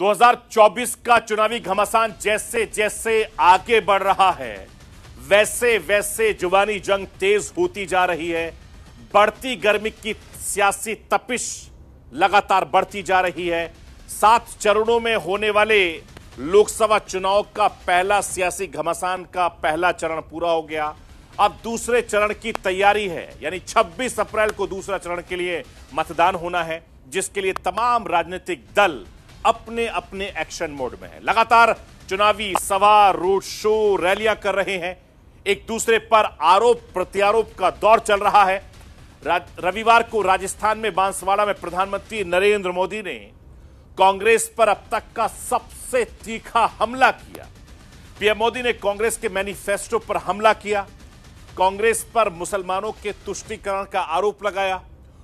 2024 का चुनावी घमासान जैसे जैसे आगे बढ़ रहा है वैसे वैसे जुबानी जंग तेज होती जा रही है। बढ़ती गर्मी की सियासी तपिश लगातार बढ़ती जा रही है। 7 चरणों में होने वाले लोकसभा चुनाव का पहला सियासी घमासान का पहला चरण पूरा हो गया। अब दूसरे चरण की तैयारी है, यानी 26 अप्रैल को दूसरा चरण के लिए मतदान होना है, जिसके लिए तमाम राजनीतिक दल अपने अपने एक्शन मोड में है। लगातार चुनावी सभा, रोड शो, रैलियां कर रहे हैं। एक दूसरे पर आरोप प्रत्यारोप का दौर चल रहा है। रविवार को राजस्थान में बांसवाड़ा में प्रधानमंत्री नरेंद्र मोदी ने कांग्रेस पर अब तक का सबसे तीखा हमला किया। पीएम मोदी ने कांग्रेस के मैनिफेस्टो पर हमला किया, कांग्रेस पर मुसलमानों के तुष्टीकरण का आरोप लगाया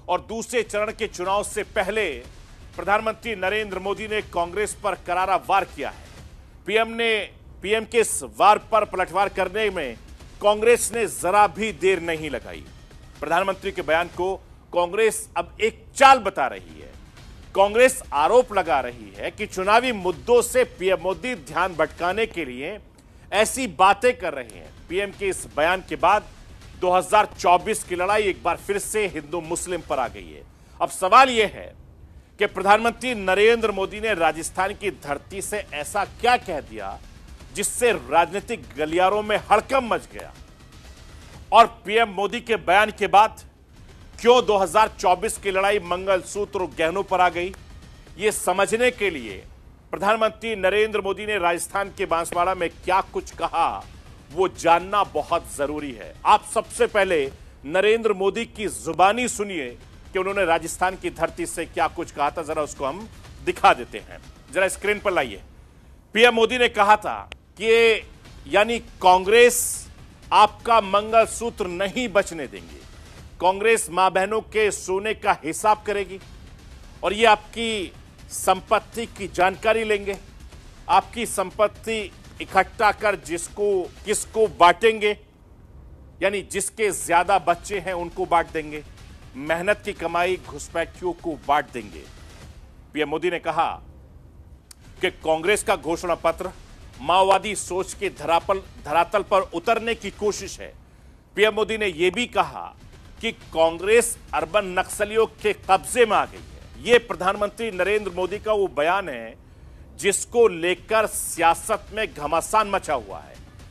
और दूसरे चरण के चुनाव से पहले प्रधानमंत्री नरेंद्र मोदी ने कांग्रेस पर करारा वार किया है। पीएम के इस वार पर पलटवार करने में कांग्रेस ने जरा भी देर नहीं लगाई। प्रधानमंत्री के बयान को कांग्रेस अब एक चाल बता रही है। कांग्रेस आरोप लगा रही है कि चुनावी मुद्दों से पीएम मोदी ध्यान भटकाने के लिए ऐसी बातें कर रहे हैं। पीएम के इस बयान के बाद 2024 की लड़ाई एक बार फिर से हिंदू मुस्लिम पर आ गई है। अब सवाल यह है कि प्रधानमंत्री नरेंद्र मोदी ने राजस्थान की धरती से ऐसा क्या कह दिया जिससे राजनीतिक गलियारों में हड़कंप मच गया, और पीएम मोदी के बयान के बाद क्यों 2024 की लड़ाई मंगलसूत्र और गहनों पर आ गई। यह समझने के लिए प्रधानमंत्री नरेंद्र मोदी ने राजस्थान के बांसवाड़ा में क्या कुछ कहा, वो जानना बहुत जरूरी है। आप सबसे पहले नरेंद्र मोदी की जुबानी सुनिए कि उन्होंने राजस्थान की धरती से क्या कुछ कहा था। जरा उसको हम दिखा देते हैं, जरा स्क्रीन पर लाइए। पीएम मोदी ने कहा था कि यानी कांग्रेस आपका मंगलसूत्र नहीं बचने देंगे, कांग्रेस मां बहनों के सोने का हिसाब करेगी और ये आपकी संपत्ति की जानकारी लेंगे, आपकी संपत्ति इकट्ठा कर किसको बांटेंगे, यानी जिसके ज्यादा बच्चे हैं उनको बांट देंगे, मेहनत की कमाई घुसपैठियों को बांट देंगे। पीएम मोदी ने कहा कि कांग्रेस का घोषणा पत्र माओवादी सोच के धरातल पर उतरने की कोशिश है। पीएम मोदी ने यह भी कहा कि कांग्रेस अर्बन नक्सलियों के कब्जे में आ गई है। यह प्रधानमंत्री नरेंद्र मोदी का वो बयान है जिसको लेकर सियासत में घमासान मचा हुआ है।